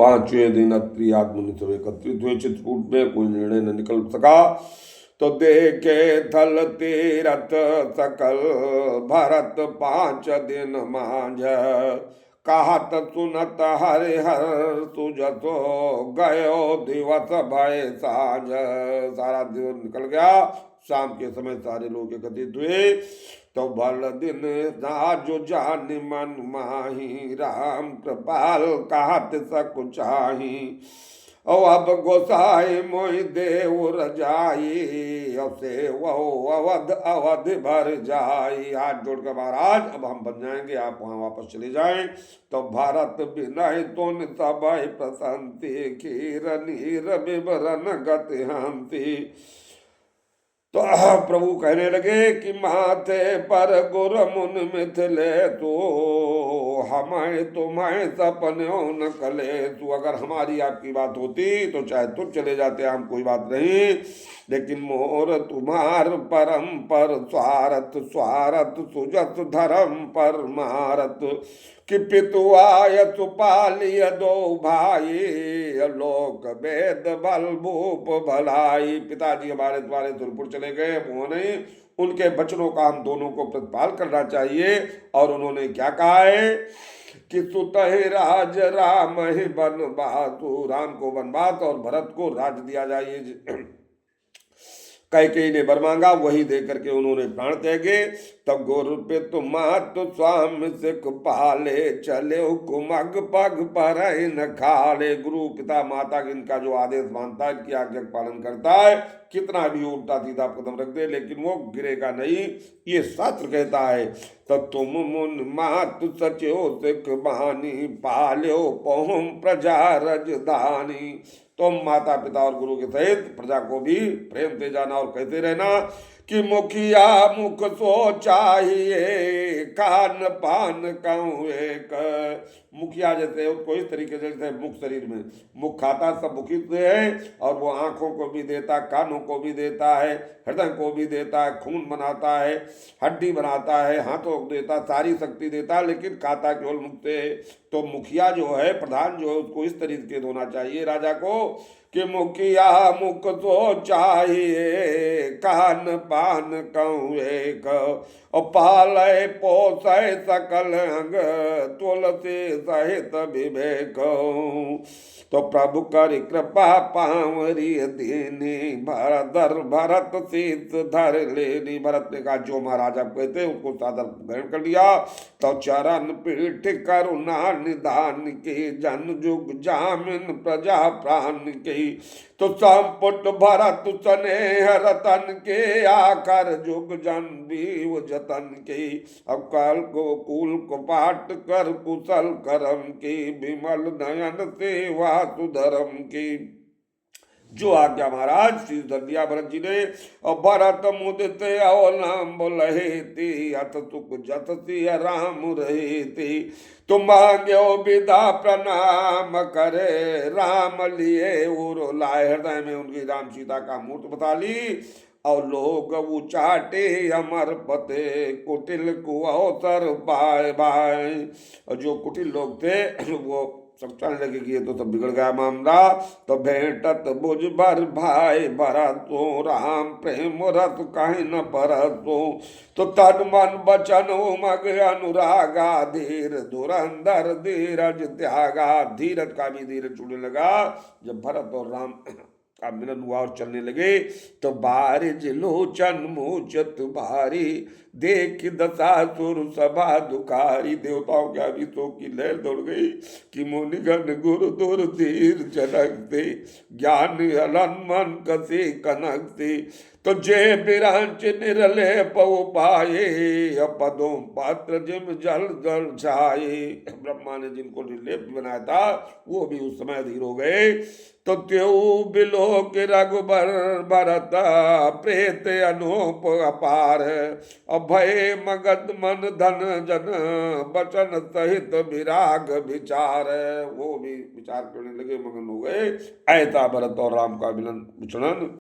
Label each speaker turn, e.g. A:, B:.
A: पांचवें दिन अत्रि आदि मुनि सब एकत्रित हुए। चित्रकूट में कोई निर्णय न निकल सका तो देखे थल तीरथ सकल भरत 5 दिन मांझ। कहत सुनत हरिहर सुजतो गयो दिवस भय साँझ। सारा दिन निकल गया, शाम के समय सारे लोग एकत्रित हुए। तो भल दिन जो जान मन माही राम कृपाल कहत सकुचाही। ओ अब गोसाई मोहि देव रजाई से वो अवध अवध भर जाई। हाथ जोड़कर महाराज अब हम बन जाएंगे, आप वहां वापस चले जाएं। तो भारत विनय तुन सबय प्रसन्ति खीर नीर विवरण गति हंति। तो प्रभु कहने लगे कि माथे पर गुर मुन मिथिले तो हमें तुम्हें सपनों न कले। तू अगर हमारी आपकी बात होती तो चाहे तुम चले जाते, हम कोई बात नहीं, लेकिन मोर तुम्हार परम पर स्वारथ स्वारथ सुजत धर्म पर महारथ। कि पितुआय सुपालिय दो भाई लोक वेद बल भूप भलाई। पिताजी हमारे द्वारे दुर्पुर चले गए, उन्होंने उनके वचनों का हम दोनों को प्रतिपाल करना चाहिए। और उन्होंने क्या कहा है कि सुतहि राज राम ही बनवासु, राम को वनवास और भरत को राज दिया जाइए। कैकेयी ने वर मांगा, वही दे करके उन्होंने प्राण त्यागे। तब गुरु पे मात स्वामी सिख पाले चले कुमग पग पर न खाले। गुरु पिता माता इनका जो आदेश मानता है, इनकी आज्ञा का पालन करता है, कितना भी उल्टा सीधा कदम रख दे लेकिन वो गिरेगा नहीं, ये शास्त्र कहता है। तो तुम मुन मात सचो सिख बहानी पाल्यो पहुम प्रजा रजधानी। तुम माता पिता और गुरु के सहित प्रजा को भी प्रेम दे जाना और कहते रहना कि मुखिया मुख सो चाहिए कान पान कहूँ एक। मुखिया जैसे उसको इस तरीके से, जैसे मुख शरीर में मुख खाता सब मुखी से है, और वो आंखों को भी देता, कानों को भी देता है, हृदय को भी देता है, खून बनाता है, हड्डी बनाता है, हाथों को देता, सारी शक्ति देता है, लेकिन खाता केवल मुख से। तो मुखिया जो है, प्रधान जो है, उसको इस तरीके से होना चाहिए राजा को कि मुखिया मुख तो चाहिए कान पान कहूँ एक। और पालय पोसय सकल अंग तुलसी सहित विवेक। तो प्रभु कर कृपा पावरी दीनी भरत भरत शीत धर लेनी। भरत ने कहा जो महाराज आप कहते उसको सादर ग्रहण कर लिया। तो चरण पीठ करुणा निदान की जन जुग जामिन प्रजा प्राण की। तो संपुट भरत स्नेह रतन के आकर जुग जन भी जतन की। अब काल को कुल को पाट कर कुशल करम की विमल नयन सेवा सुधरम की। जो आज्ञा महाराज श्री धर भरत जी ने। और भरत मुदित अवलंब लहेती अत सुख जत सिय राम रहती। तुम मांग्यो विदा प्रणाम करे राम लिए उर लाए। हृदय में उनकी राम सीता का मूर्त बता ली। और लोग उचाटे अमर पते कुटिल को अवसर पाए बाय। और जो कुटिल लोग थे वो समझाने लगे कि ये तो सब बिगड़ गया मामला। तो भेंटत बुझ भर भाई भरतो राम प्रेम रत कहीं न परतो। तो तन मन बचन उमग अनुरागा धीर धुरंधर धीरज त्यागा। धीरज का भी धीरज छूटने लगा जब भरत और राम का मिलन हुआ और चलने लगे। तो बारिज लोचन मोचत भारी देख दशासुर सभा दुखारी। देवताओं के अभिषेकों की लहर दौड़ गई कि मुनिगण गुरु दुर धीर जनक दे ज्ञान हलन मन कसे कनक दे। तो जय बिरांच निरले पव पाए पदों पात्र जिम जल जल छाए। ब्रह्मा ने जिनको निर्लेप बनाया था वो भी उस समय धीर हो गए। तो त्यों बिलो के रघुबर भरत प्रेत अनूप अपार। अभय मगध मन धन जन बचन सहित विराग विचार। वो भी विचार करने लगे, मगन हो गए। ऐसा भरत और राम का मिलन विचलन